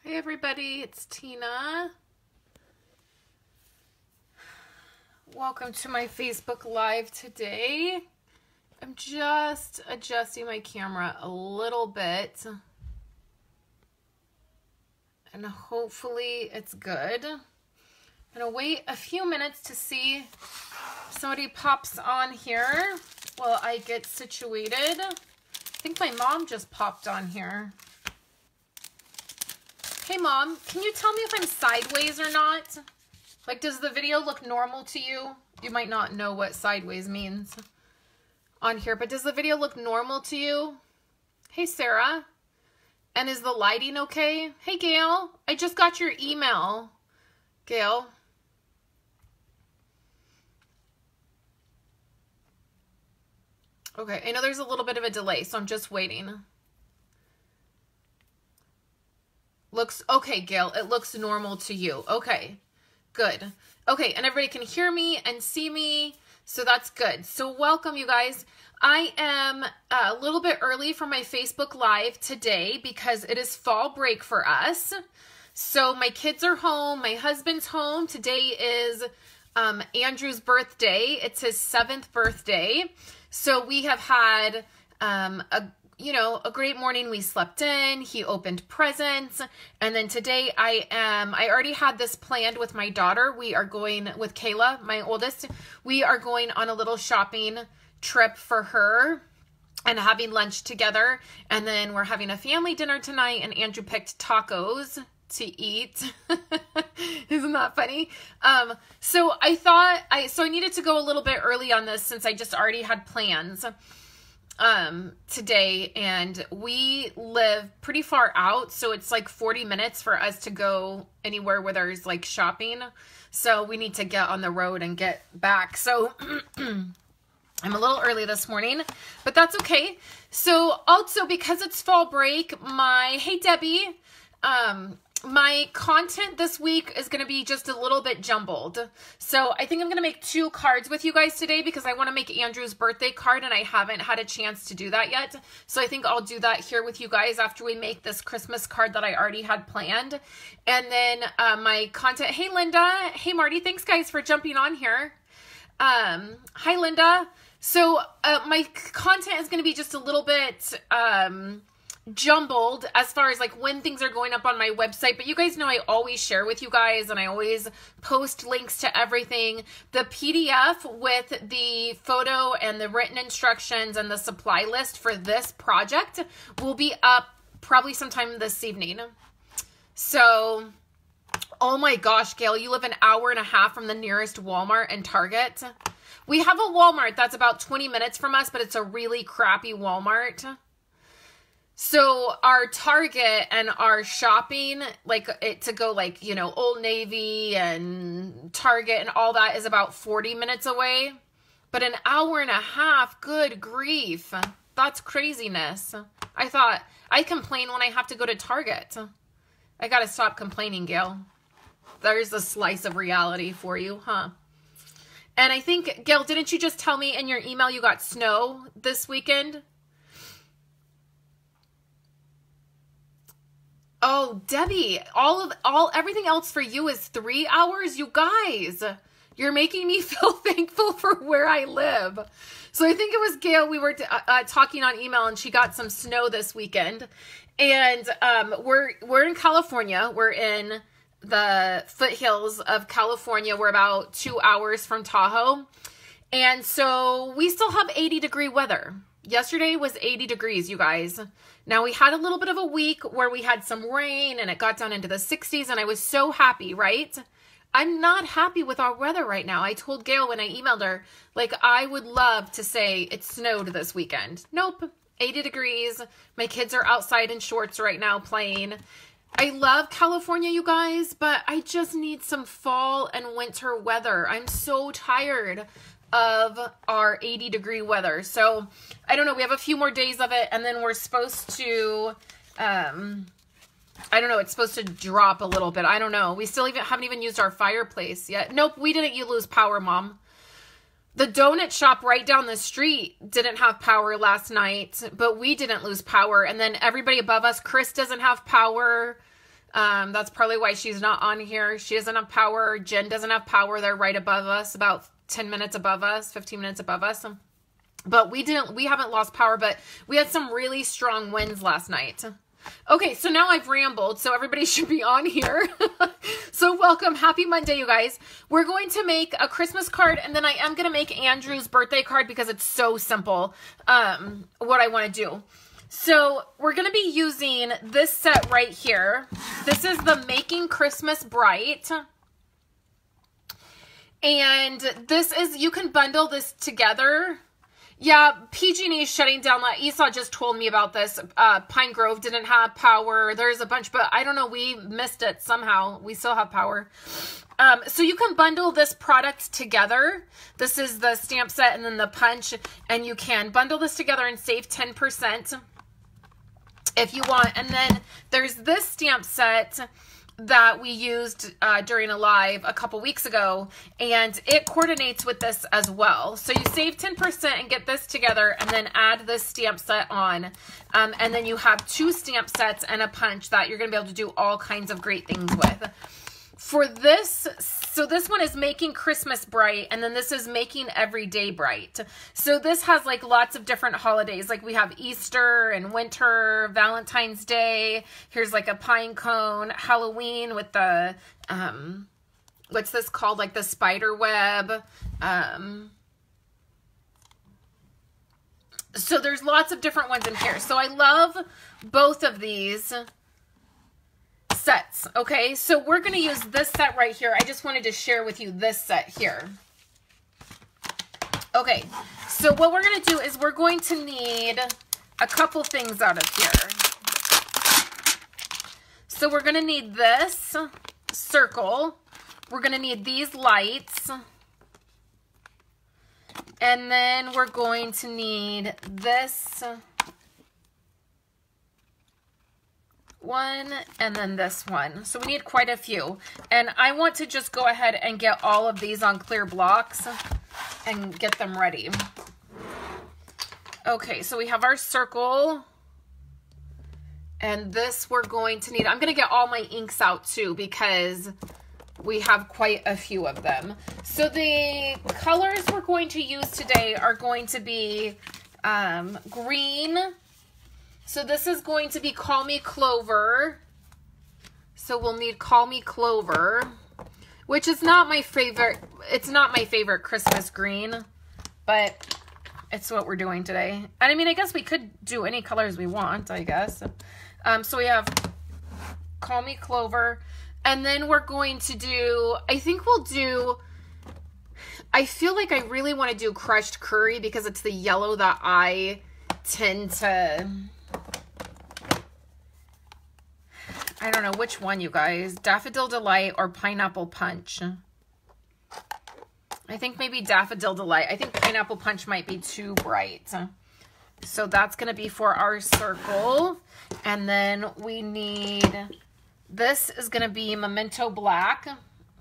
Hey everybody, it's Tina. Welcome to my Facebook Live today. I'm just adjusting my camera a little bit. And hopefully it's good. I'm gonna wait a few minutes to see if somebody pops on here while I get situated. I think my mom just popped on here. Hey Mom, can you tell me if I'm sideways or not? Like, does the video look normal to you? You might not know what sideways means on here, but does the video look normal to you? Hey Sarah. And is the lighting okay? Hey Gail, I just got your email. Gail. Okay, I know there's a little bit of a delay, so I'm just waiting. Looks okay, Gail. It looks normal to you. Okay, good. Okay, and everybody can hear me and see me, so that's good. So welcome, you guys. I am a little bit early for my Facebook Live today because it is fall break for us. So my kids are home. My husband's home. Today is Andrew's birthday. It's his 7th birthday. So we have had a great morning. We slept in, he opened presents, and then today I already had this planned with my daughter. We are going with Kayla, my oldest. We are going on a little shopping trip for her and having lunch together. And then we're having a family dinner tonight, and Andrew picked tacos to eat. Isn't that funny? So I thought I needed to go a little bit early on this since I just already had plans today, and we live pretty far out, so it's like 40 minutes for us to go anywhere where there's like shopping, so we need to get on the road and get back. So I'm a little early this morning, but that's okay. So also, because it's fall break, hey Debbie, my content this week is going to be just a little bit jumbled. So I think I'm going to make 2 cards with you guys today because I want to make Andrew's birthday card and I haven't had a chance to do that yet. So I think I'll do that here with you guys after we make this Christmas card that I already had planned. And then my content. Hey Linda. Hey Marty. Thanks guys for jumping on here. Hi Linda. So my content is going to be just a little bit jumbled as far as like when things are going up on my website, but you guys know I always share with you guys and I always post links to everything. The PDF with the photo and the written instructions and the supply list for this project will be up probably sometime this evening. So, oh my gosh, Gail, you live an hour and a half from the nearest Walmart and Target. We have a Walmart that's about 20 minutes from us, but it's a really crappy Walmart. So our Target and our shopping, to go Old Navy and Target and all that is about 40 minutes away. But an hour and a half, good grief. That's craziness. I thought, I complain when I have to go to Target. I got to stop complaining, Gail. There's a slice of reality for you, huh? And I think, Gail, didn't you just tell me in your email you got snow this weekend? Oh, Debbie, everything else for you is 3 hours. You guys, you're making me feel thankful for where I live. So I think it was Gail. We were talking on email and she got some snow this weekend. And we're in California. We're in the foothills of California. We're about 2 hours from Tahoe. And so we still have 80-degree weather. Yesterday was 80 degrees, you guys. Now, we had a little bit of a week where we had some rain and it got down into the 60s and I was so happy, right? I'm not happy with our weather right now. I told Gail when I emailed her, I would love to say it snowed this weekend. Nope, 80 degrees. My kids are outside in shorts right now playing. I love California, you guys, but I just need some fall and winter weather. I'm so tired of our 80-degree weather. So I don't know, we have a few more days of it and then we're supposed to I don't know, it's supposed to drop a little bit. I don't know. We still haven't even used our fireplace yet. Nope, we didn't lose power, Mom. The donut shop right down the street didn't have power last night, but we didn't lose power. And then everybody above us, Chris doesn't have power. That's probably why she's not on here. She doesn't have power. Jen doesn't have power. They're right above us, about 10 minutes above us, 15 minutes above us. But we haven't lost power, but we had some really strong winds last night. Okay, so now I've rambled, so everybody should be on here. So welcome. Happy Monday, you guys. We're going to make a Christmas card, and then I am going to make Andrew's birthday card because it's so simple, what I want to do. So we're going to be using this set right here. This is the Making Christmas Bright. And this is, you can bundle this together. Yeah, PG&E is shutting down. Esau just told me about this. Pine Grove didn't have power. There's a bunch, but I don't know. We missed it somehow. We still have power. So you can bundle this product together. This is the stamp set and then the punch. And you can bundle this together and save 10% if you want. And then there's this stamp set that we used during a live a couple weeks ago, and it coordinates with this as well. So you save 10% and get this together and then add this stamp set on. And then you have 2 stamp sets and a punch that you're going to be able to do all kinds of great things with. For this, so this one is Making Christmas Bright, and then this is Making Everyday Bright. So this has like lots of different holidays. Like we have Easter and winter, Valentine's Day. Here's like a pine cone, Halloween with the, what's this called? Like the spider web. So there's lots of different ones in here. So I love both of these sets. Okay, so we're going to use this set right here. I just wanted to share with you this set here. Okay, so what we're going to do is we're going to need a couple things out of here. So we're going to need this circle. We're going to need these lights. And then we're going to need this one and then this one. So we need quite a few. And I want to just go ahead and get all of these on clear blocks and get them ready. Okay, so we have our circle. And this we're going to need. I'm going to get all my inks out too because we have quite a few of them. So the colors we're going to use today are going to be green. So this is going to be Call Me Clover. So we'll need Call Me Clover, which is not my favorite. It's not my favorite Christmas green, but it's what we're doing today. And I mean, I guess we could do any colors we want, I guess. So we have Call Me Clover. And then we're going to do, I think we'll do, I feel like I really want to do Crushed Curry because it's the yellow that I tend to, I don't know which one, you guys. Daffodil Delight or Pineapple Punch. I think maybe Daffodil Delight. I think Pineapple Punch might be too bright. So that's going to be for our circle. And then we need, this is going to be Memento Black.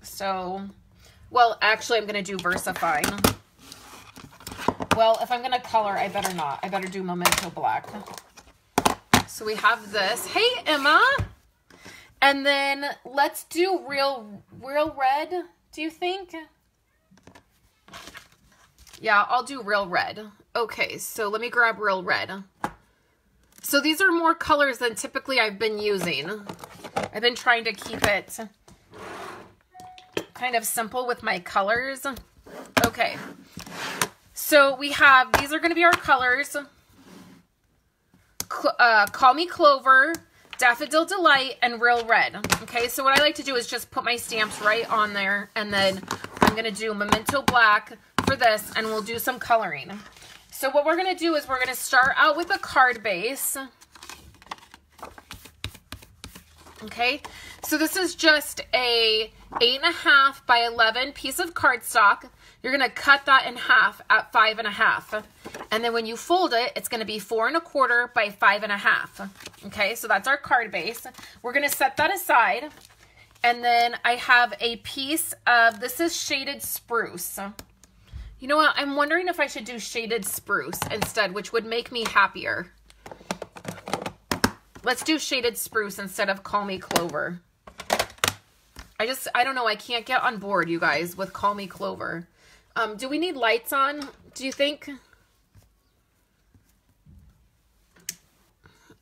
So, well, actually I'm going to do VersaFine. Well, if I'm going to color, I better not. I better do Memento Black. So we have this. Hey, Emma. And then let's do real red, do you think? Yeah, I'll do real red. Okay, so let me grab real red. So these are more colors than typically I've been using. I've been trying to keep it kind of simple with my colors. Okay, so we have, these are going to be our colors. Call Me Clover, Daffodil Delight, and Real Red. Okay, so what I like to do is just put my stamps right on there, and then I'm going to do Memento Black for this, and we'll do some coloring. So what we're going to do is we're going to start out with a card base. Okay, so this is just a 8.5 by 11 piece of cardstock. You're going to cut that in half at 5.5. And then when you fold it, it's going to be 4.25 by 5.5. Okay, so that's our card base. We're going to set that aside. And then I have a piece of, this is Shaded Spruce. You know what? I'm wondering if I should do Shaded Spruce instead, which would make me happier. Let's do Shaded Spruce instead of Call Me Clover. I don't know. I can't get on board, you guys, with Call Me Clover. Do we need lights on, do you think?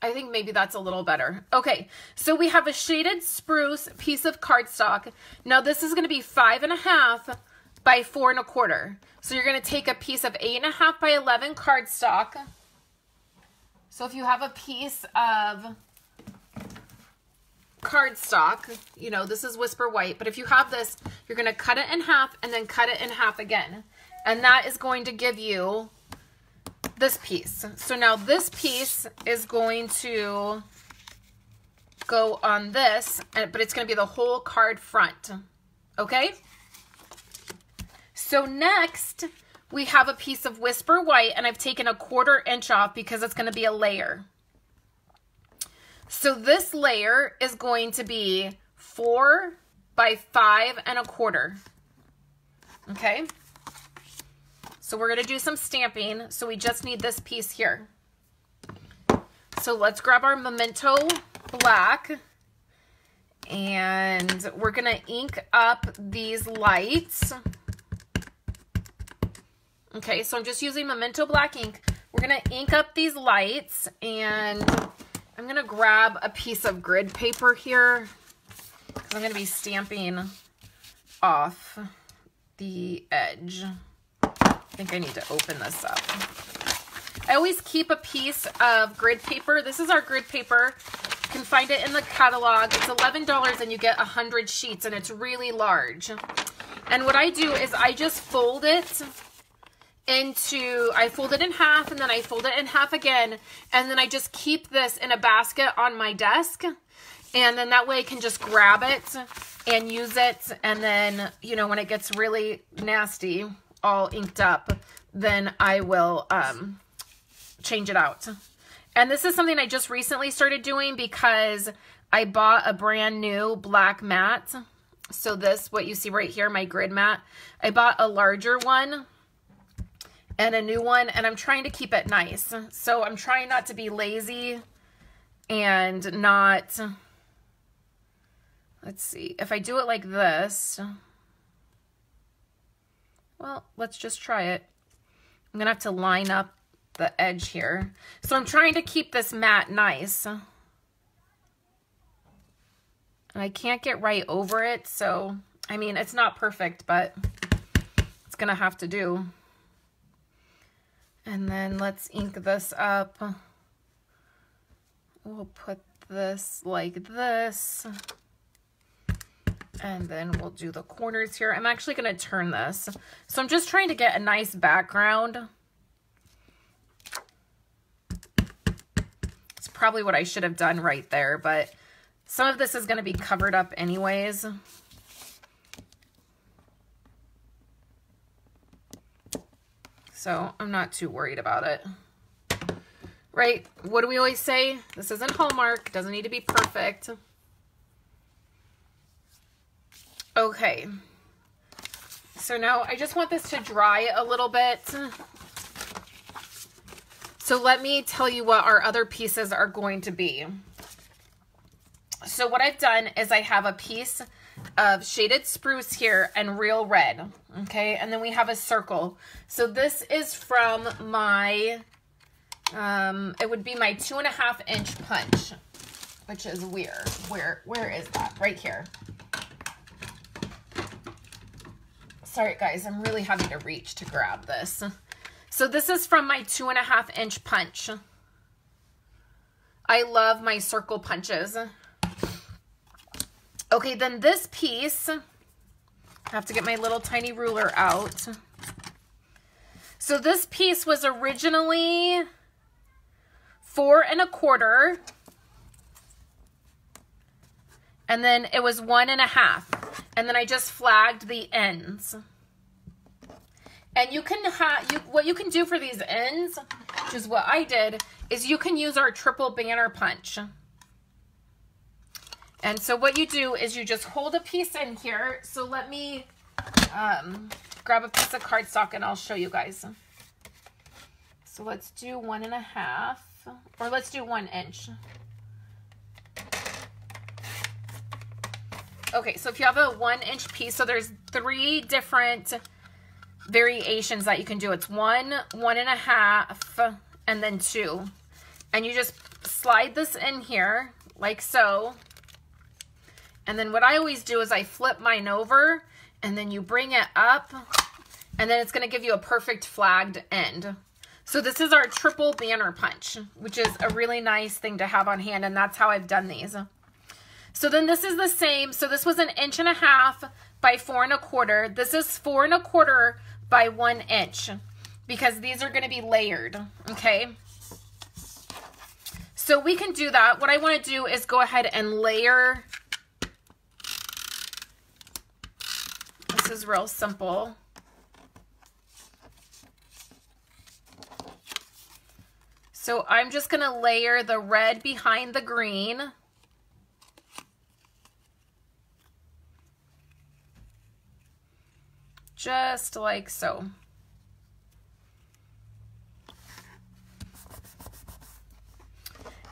I think maybe that's a little better. Okay, so we have a Shaded Spruce piece of cardstock. Now this is going to be 5.5 by 4 1/4. So you're going to take a piece of 8.5 by 11 cardstock. So if you have a piece of cardstock, you know, this is Whisper White, but if you have this, you're going to cut it in half and then cut it in half again. And that is going to give you this piece. So now this piece is going to go on this, but it's going to be the whole card front. Okay? So next, we have a piece of Whisper White, and I've taken 1/4 inch off because it's going to be a layer. So this layer is going to be 4 by 5 1/4. Okay? So we're going to do some stamping. So we just need this piece here. So let's grab our Memento Black. And we're going to ink up these lights. Okay, so I'm just using Memento Black ink. We're going to ink up these lights. And I'm going to grab a piece of grid paper here. Because I'm going to be stamping off the edge. I think I need to open this up. I always keep a piece of grid paper. This is our grid paper. You can find it in the catalog. It's $11 and you get 100 sheets and it's really large. And what I do is I just fold it I fold it in half and then I fold it in half again. And then I just keep this in a basket on my desk. And then that way I can just grab it and use it. And then, you know, when it gets really nasty, all inked up, then I will change it out. And this is something I just recently started doing because I bought a brand new black mat. So this, what you see right here, my grid mat, I bought a larger one and a new one, and I'm trying to keep it nice. So I'm trying not to be lazy and not, let's see, if I do it like this, well, let's just try it. I'm going to have to line up the edge here. So I'm trying to keep this mat nice. And I can't get right over it. So, I mean, it's not perfect, but it's going to have to do. And then let's ink this up. We'll put this like this. And then we'll do the corners here. I'm actually going to turn this. So I'm just trying to get a nice background. It's probably what I should have done right there, but some of this is going to be covered up anyways. So I'm not too worried about it. Right? What do we always say? This isn't Hallmark. It doesn't need to be perfect. Okay, so now I just want this to dry a little bit. So let me tell you what our other pieces are going to be. So what I've done is I have a piece of Shaded Spruce here and Real Red, okay? And then we have a circle. So this is from my, it would be my 2.5 inch punch, which is weird. Where is that? Right here. Sorry, guys, I'm really having to reach to grab this. So this is from my 2.5 inch punch. I love my circle punches. Okay, then this piece, I have to get my little tiny ruler out. So this piece was originally 4 1/4. And then it was 1 1/2. And then I just flagged the ends. And you can what you can do for these ends, which is what I did, is you can use our triple banner punch. And so what you do is you just hold a piece in here. So let me grab a piece of cardstock and I'll show you guys. So let's do 1 1/2, or let's do 1 inch. Okay, so if you have a 1-inch piece, so there's 3 different variations that you can do. It's 1, 1.5, and then 2. And you just slide this in here like so. And then what I always do is I flip mine over, and then you bring it up, and then it's going to give you a perfect flagged end. So this is our triple banner punch, which is a really nice thing to have on hand, and that's how I've done these. So then this is the same. So this was 1.5 inches by 4 1/4. This is 4 1/4 by 1 inch, because these are going to be layered, okay? So we can do that. What I want to do is go ahead and layer. This is real simple. So I'm just going to layer the red behind the green. Just like so.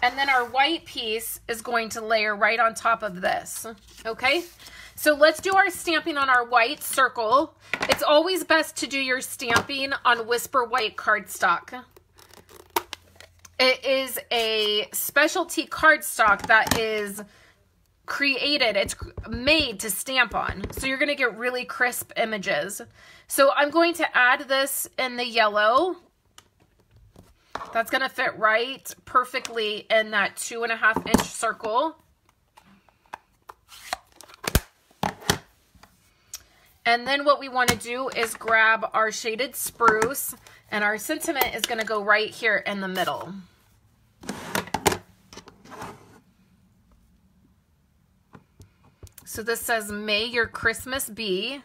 And then our white piece is going to layer right on top of this, okay? So let's do our stamping on our white circle. It's always best to do your stamping on Whisper White cardstock. It is a specialty cardstock that is created, it's made to stamp on. So you're going to get really crisp images. So I'm going to add this in the yellow. That's going to fit right perfectly in that 2.5-inch circle. And then what we want to do is grab our shaded spruce, and our sentiment is going to go right here in the middle. So this says, "May your Christmas be,"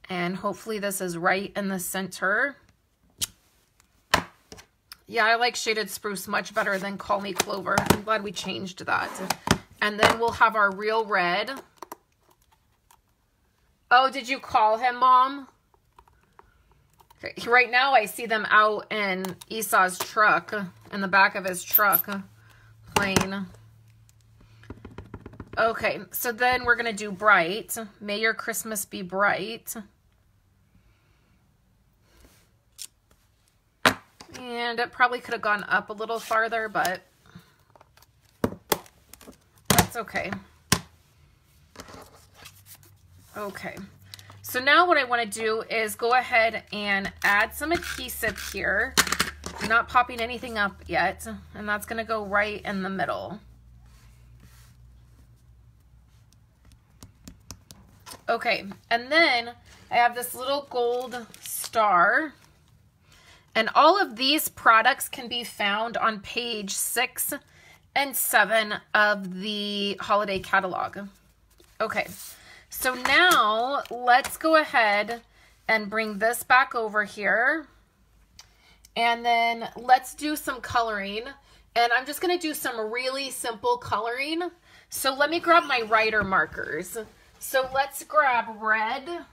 and hopefully this is right in the center. Yeah, I like shaded spruce much better than Call Me Clover. I'm glad we changed that. And then we'll have our real red. Oh, did you call him, Mom? Okay. Right now I see them out in Esau's truck, in the back of his truck, playing. Okay, so then we're going to do bright. May your Christmas be bright. And it probably could have gone up a little farther, but that's okay. Okay, so now what I want to do is go ahead and add some adhesive here. I'm not popping anything up yet, and that's going to go right in the middle. Okay, and then I have this little gold star. And all of these products can be found on page 6 and 7 of the holiday catalog. Okay, so now let's go ahead and bring this back over here. And then let's do some coloring. And I'm just going to do some really simple coloring. So let me grab my writer markers. So let's grab red.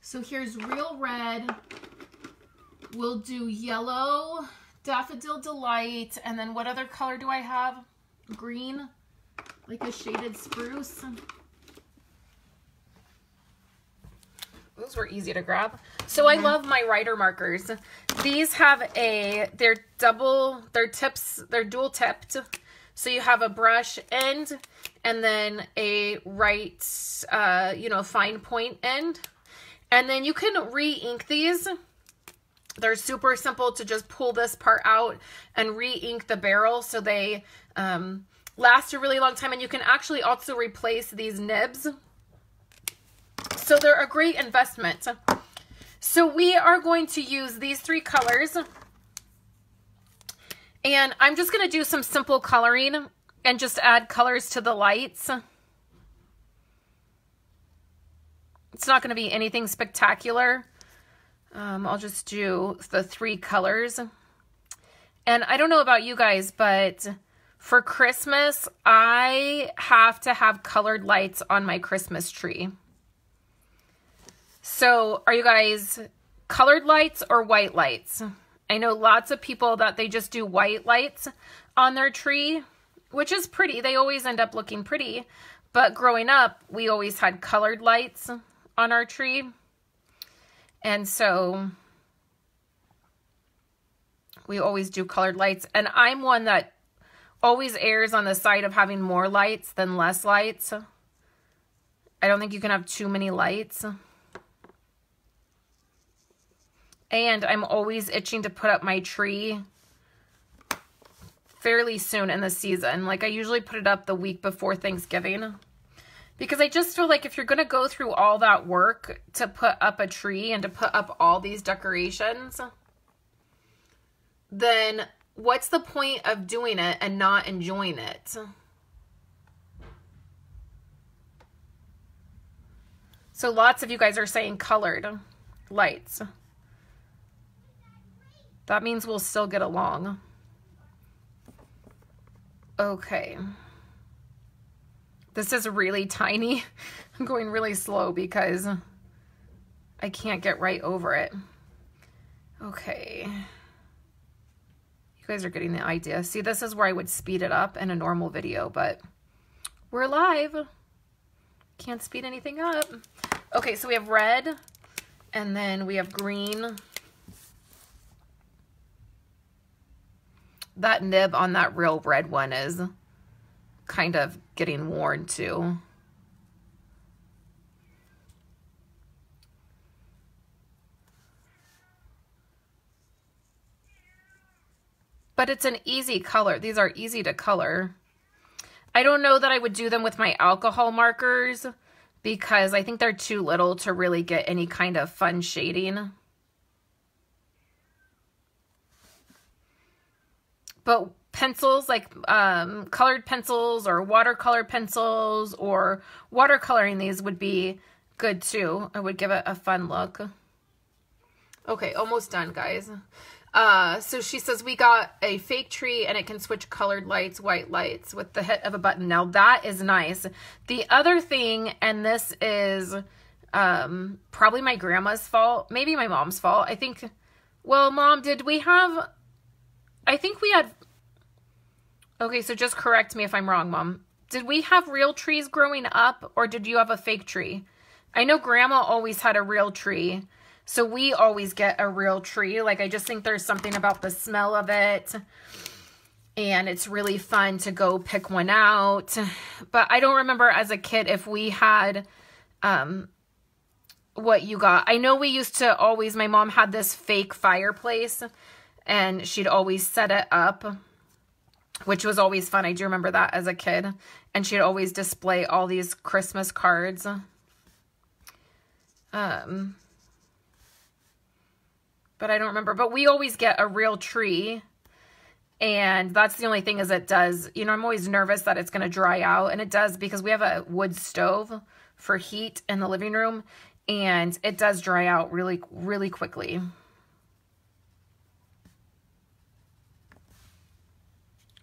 So here's real red. We'll do yellow, Daffodil Delight, and then what other color do I have? Green, like a shaded spruce. Those were easy to grab. So I love my writer markers. These have they're dual tipped. So you have a brush end and then a fine point end. And then you can re-ink these. They're super simple to just pull this part out and re-ink the barrel so they last a really long time. And you can actually also replace these nibs. So they're a great investment. So we are going to use these 3 colors. And I'm just going to do some simple coloring and just add colors to the lights. It's not going to be anything spectacular. I'll just do the 3 colors. And I don't know about you guys, but for Christmas, I have to have colored lights on my Christmas tree. So are you guys colored lights or white lights? I know lots of people that they just do white lights on their tree. which is pretty. They always end up looking pretty. But growing up, we always had colored lights on our tree. And so we always do colored lights. And I'm one that always errs on the side of having more lights than less lights. I don't think you can have too many lights. And I'm always itching to put up my tree fairly soon in the season. Like I usually put it up the week before Thanksgiving. Because I just feel like if you're going to go through all that work to put up a tree and to put up all these decorations, then what's the point of doing it and not enjoying it? So lots of you guys are saying colored lights. That means we'll still get along. Okay. This is really tiny. I'm going really slow because I can't get right over it. Okay. You guys are getting the idea. See, this is where I would speed it up in a normal video, but we're live. Can't speed anything up. Okay, so we have red, and then we have green. That nib on that real red one is kind of getting worn too. But it's an easy color. These are easy to color. I don't know that I would do them with my alcohol markers because I think they're too little to really get any kind of fun shading. But pencils, like colored pencils or watercolor pencils or watercoloring these would be good too. I would give it a fun look. Okay, almost done, guys. So she says we got a fake tree and it can switch colored lights, white lights with the hit of a button. Now that is nice. The other thing, and this is probably my grandma's fault, maybe my mom's fault. I think, well, Mom, did we have, I think we had, okay, so just correct me if I'm wrong, Mom. Did we have real trees growing up or did you have a fake tree? I know Grandma always had a real tree. So we always get a real tree. Like, I just think there's something about the smell of it. And it's really fun to go pick one out. But I don't remember as a kid if we had what you got. I know we used to always, my mom had this fake fireplace. And she'd always set it up, which was always fun. I do remember that as a kid. And she'd always display all these Christmas cards. But I don't remember. But we always get a real tree. And that's the only thing is it does, you know, I'm always nervous that it's going to dry out. And it does because we have a wood stove for heat in the living room. And it does dry out really, really quickly.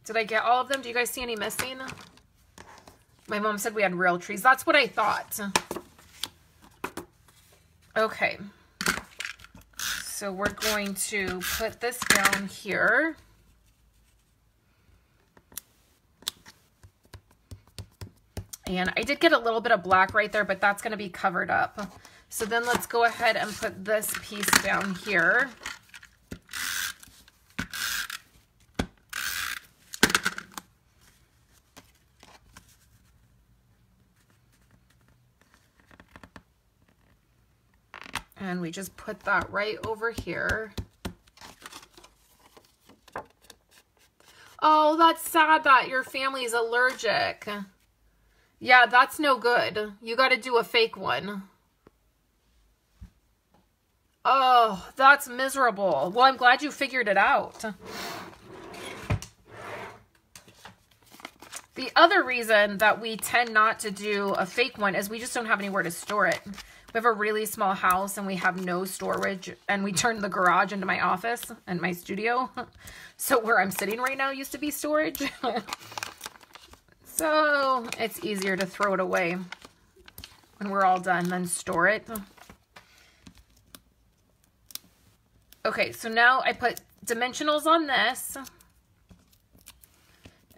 Did I get all of them? Do you guys see any missing? My mom said we had real trees. That's what I thought. Okay. So we're going to put this down here. And I did get a little bit of black right there, but that's going to be covered up. So then let's go ahead and put this piece down here. And we just put that right over here. Oh, that's sad that your family is allergic. Yeah, that's no good. You got to do a fake one. Oh, that's miserable. Well, I'm glad you figured it out. The other reason that we tend not to do a fake one is we just don't have anywhere to store it. We have a really small house and we have no storage, and we turned the garage into my office and my studio. So where I'm sitting right now used to be storage. So it's easier to throw it away when we're all done than store it. Okay, so now I put dimensionals on this.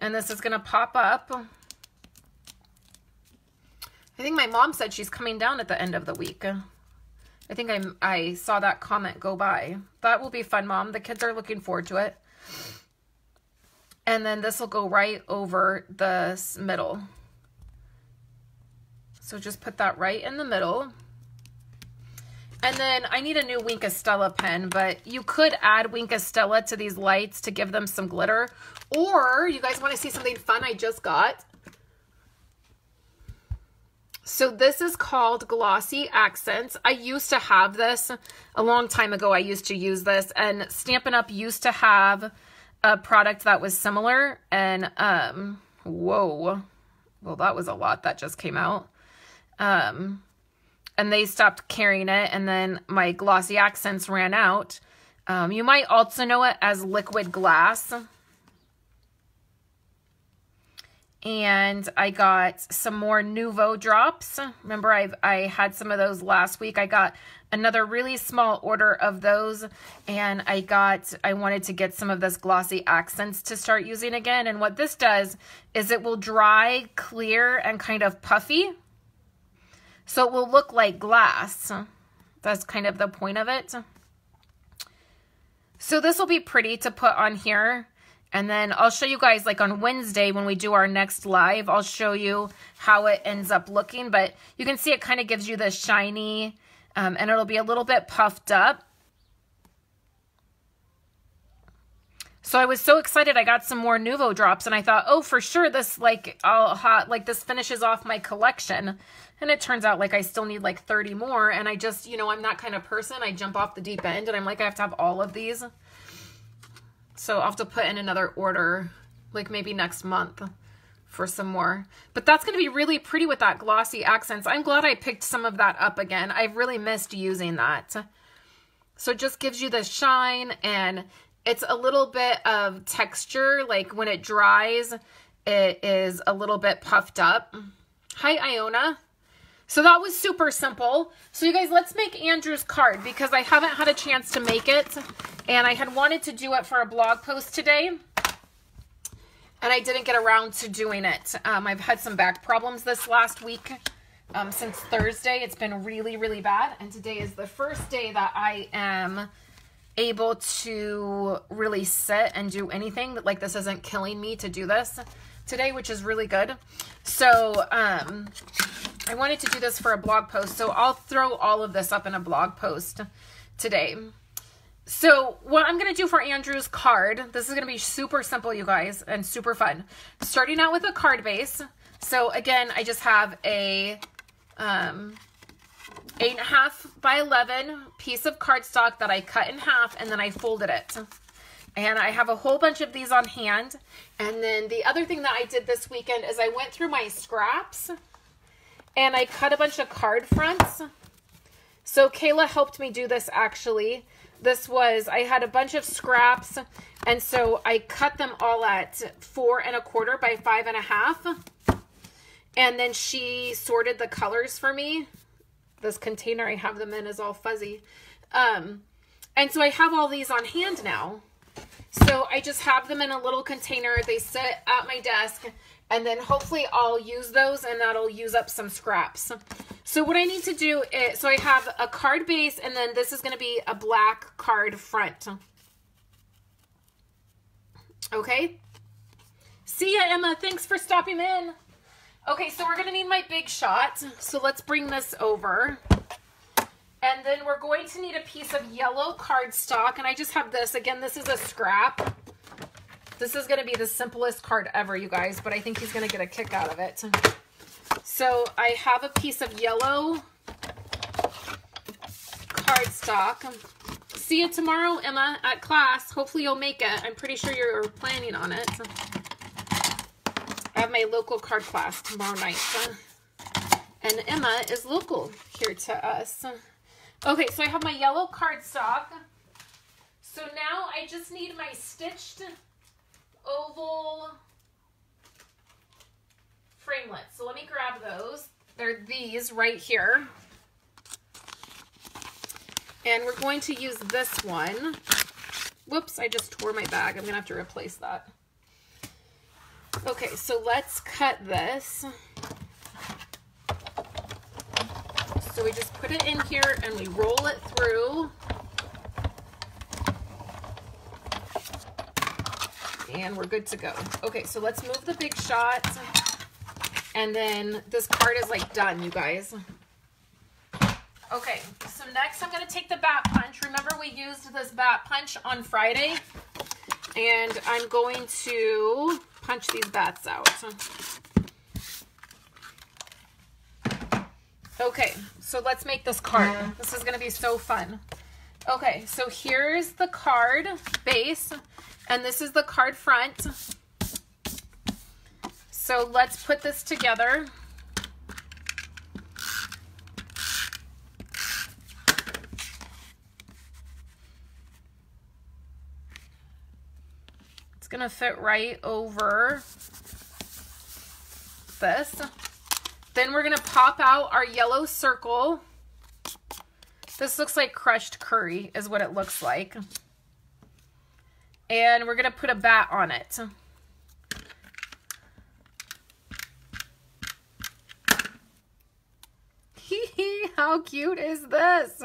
And this is going to pop up. I think my mom said she's coming down at the end of the week. I think I saw that comment go by. That will be fun, Mom. The kids are looking forward to it. And then this will go right over the middle. So just put that right in the middle. And then I need a new Wink of Stella pen, but you could add Wink of Stella to these lights to give them some glitter. Or you guys want to see something fun I just got? So this is called Glossy Accents. I used to have this a long time ago. I used to use this, and Stampin' Up! Used to have a product that was similar. And, whoa. Well, that was a lot that just came out. And they stopped carrying it, and then my Glossy Accents ran out. You might also know it as Liquid Glass. And I got some more Nuvo drops. Remember, I had some of those last week. I got another really small order of those, and I wanted to get some of this Glossy Accents to start using again. And what this does is it will dry, clear, and kind of puffy. So it will look like glass. That's kind of the point of it. So this will be pretty to put on here. And then I'll show you guys, like on Wednesday when we do our next live, I'll show you how it ends up looking. But you can see it kind of gives you this shiny, and it'll be a little bit puffed up. So I was so excited. I got some more Nuvo drops, and I thought, oh, for sure, this this finishes off my collection. And it turns out like I still need like 30 more. And I just, you know, I'm that kind of person. I jump off the deep end, and I'm like, I have to have all of these. So I'll have to put in another order, like maybe next month for some more. But that's going to be really pretty with that Glossy Accents. I'm glad I picked some of that up again. I've really missed using that. So it just gives you the shine, and it's a little bit of texture. Like when it dries, it is a little bit puffed up. Hi, Iona. So that was super simple. So you guys, let's make Andrew's card because I haven't had a chance to make it. And I had wanted to do it for a blog post today. And I didn't get around to doing it. I've had some back problems this last week. Since Thursday, it's been really, really bad. And today is the first day that I am able to really sit and do anything. Like this isn't killing me to do this today, which is really good. So, I wanted to do this for a blog post, so I'll throw all of this up in a blog post today. So what I'm going to do for Andrew's card, this is going to be super simple, you guys, and super fun. Starting out with a card base. So again, I just have a 8.5 by 11 piece of cardstock that I cut in half, and then I folded it. And I have a whole bunch of these on hand. And then the other thing that I did this weekend is I went through my scraps and I cut a bunch of card fronts. So Kayla helped me do this actually. I had a bunch of scraps, and so I cut them all at 4 1/4 by 5 1/2. And then she sorted the colors for me. This container I have them in is all fuzzy. And so I have all these on hand now. So I just have them in a little container. They sit at my desk, and then hopefully I'll use those, and that'll use up some scraps. So what I need to do is, so I have a card base, and then this is going to be a black card front. Okay. See ya, Emma. Thanks for stopping in. Okay, so we're going to need my big shot. So let's bring this over. And then we're going to need a piece of yellow cardstock. And I just have this. Again, this is a scrap. This is going to be the simplest card ever, you guys. But I think he's going to get a kick out of it. So I have a piece of yellow cardstock. See you tomorrow, Emma, at class. Hopefully you'll make it. I'm pretty sure you're planning on it. I have my local card class tomorrow night. And Emma is local here to us. Okay, so I have my yellow cardstock. So now I just need my stitched oval framelits. So let me grab those. They're these right here. And we're going to use this one. Whoops, I just tore my bag. I'm going to have to replace that. Okay, so let's cut this. So we just put it in here and we roll it through. And we're good to go. Okay, so let's move the Big Shot. And then this card is like done, you guys. Okay, so next I'm going to take the Bat Punch. Remember we used this Bat Punch on Friday. And I'm going to punch these bats out. Okay, so let's make this card. This is going to be so fun. Okay, so here's the card base, and this is the card front. So let's put this together. It's going to fit right over this. Then we're going to pop out our yellow circle. This looks like crushed curry is what it looks like. And we're going to put a bat on it. How cute is this?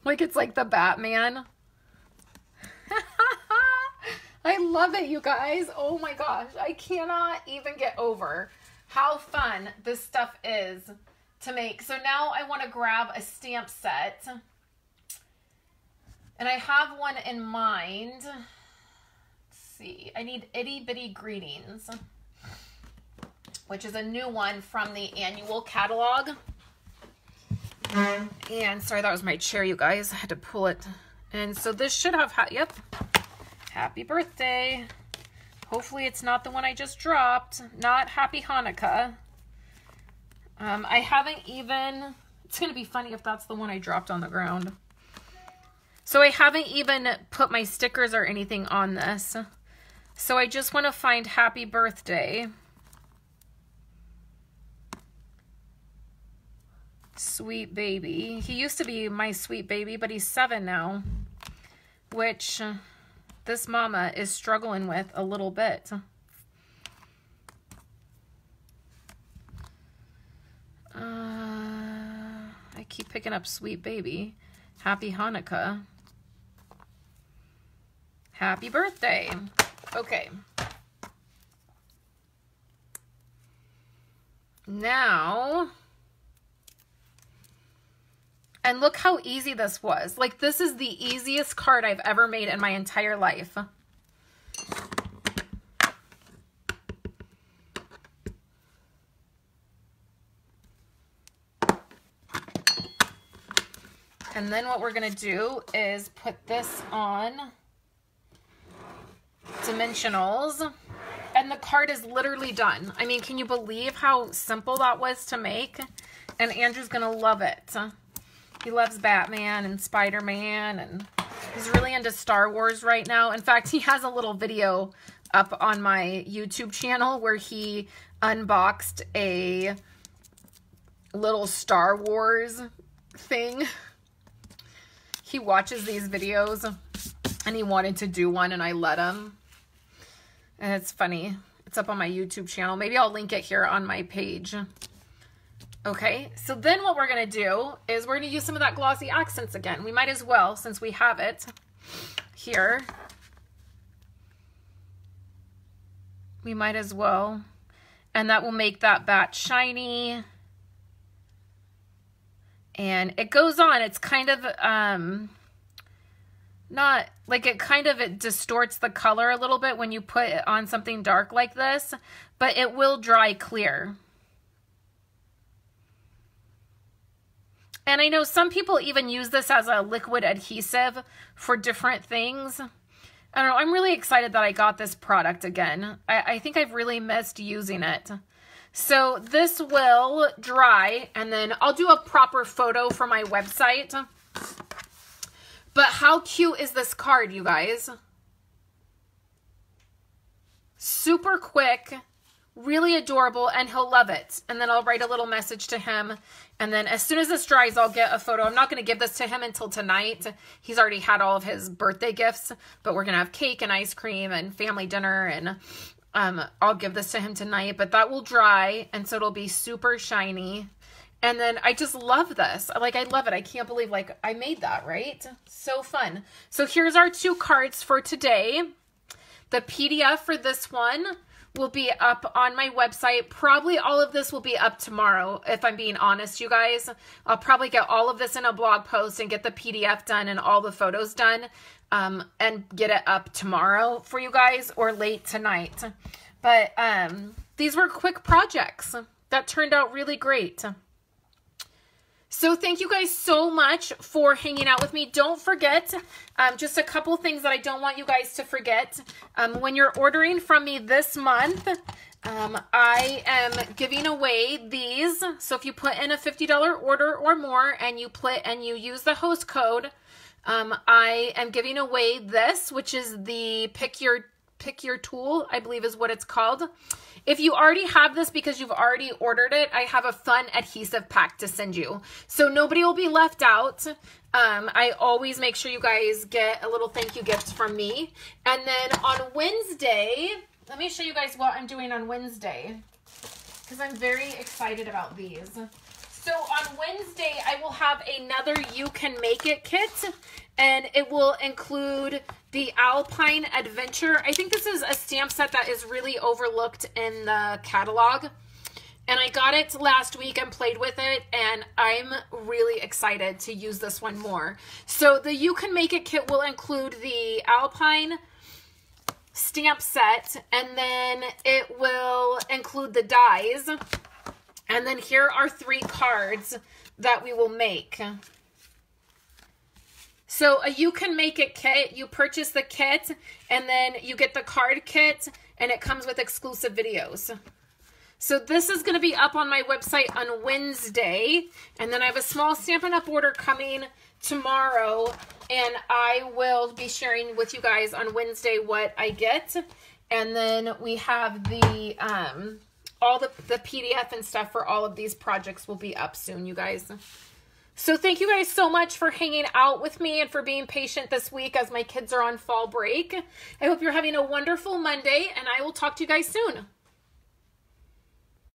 Like it's like the Batman. I love it, you guys. Oh my gosh. I cannot even get over how fun this stuff is to make. So now I want to grab a stamp set. And I have one in mind. Let's see. I need Itty Bitty Greetings, which is a new one from the annual catalog. And sorry, that was my chair, you guys. I had to pull it. And so this should have, yep. Happy birthday. Hopefully it's not the one I just dropped. Not Happy Hanukkah. I haven't even, it's going to be funny if that's the one I dropped on the ground. So I haven't even put my stickers or anything on this. So I just want to find Happy Birthday. Sweet baby. He used to be my sweet baby, but he's 7 now. Which this mama is struggling with a little bit. I keep picking up sweet baby. Happy Hanukkah. Happy birthday. Okay. Now, and look how easy this was. Like, this is the easiest card I've ever made in my entire life. And then what we're going to do is put this on dimensionals. And the card is literally done. I mean, can you believe how simple that was to make? And Andrew's going to love it. He loves Batman and Spider-Man, and he's really into Star Wars right now. In fact, he has a little video up on my YouTube channel where he unboxed a little Star Wars thing. He watches these videos, and he wanted to do one, and I let him. And it's funny. It's up on my YouTube channel. Maybe I'll link it here on my page. Okay, so then what we're going to do is we're going to use some of that glossy accents again. We might as well, since we have it here. We might as well. And that will make that bat shiny. And it goes on. It's kind of, not, like it distorts the color a little bit when you put it on something dark like this. But it will dry clear. And I know some people even use this as a liquid adhesive for different things. I don't know. I'm really excited that I got this product again. I think I've really missed using it. So this will dry, and then I'll do a proper photo for my website. But how cute is this card, you guys? Super quick. Really adorable, and he'll love it. And then I'll write a little message to him. And then as soon as this dries, I'll get a photo. I'm not going to give this to him until tonight. He's already had all of his birthday gifts. But we're going to have cake and ice cream and family dinner. And I'll give this to him tonight, but that will dry, and so it'll be super shiny. And then I just love this. Like, I love it. I can't believe, like, I made that, right? So fun. So here's our 2 cards for today. The PDF for this one will be up on my website. Probably all of this will be up tomorrow, if I'm being honest, you guys. I'll probably get all of this in a blog post and get the PDF done and all the photos done, and get it up tomorrow for you guys, or late tonight. But these were quick projects that turned out really great. So thank you guys so much for hanging out with me. Don't forget, just a couple things that I don't want you guys to forget. When you're ordering from me this month, I am giving away these. So if you put in a $50 order or more and you use the host code, I am giving away this, which is the Pick Your Tool, I believe is what it's called. If you already have this because you've already ordered it, I have a fun adhesive pack to send you. So nobody will be left out. I always make sure you guys get a little thank you gift from me. And then on Wednesday, let me show you guys what I'm doing on Wednesday, because I'm very excited about these. So on Wednesday, I will have another You Can Make It kit, and it will include the Alpine Adventure. I think this is a stamp set that is really overlooked in the catalog. And I got it last week and played with it, and I'm really excited to use this one more. So the You Can Make It kit will include the Alpine stamp set, and then it will include the dies. And then here are 3 cards that we will make. So a You Can Make It kit, you purchase the kit, and then you get the card kit, and it comes with exclusive videos. So this is going to be up on my website on Wednesday, and then I have a small Stampin' Up! Order coming tomorrow, and I will be sharing with you guys on Wednesday what I get. And then we have the all the PDF and stuff for all of these projects will be up soon, you guys. So thank you guys so much for hanging out with me and for being patient this week as my kids are on fall break. I hope you're having a wonderful Monday, and I will talk to you guys soon.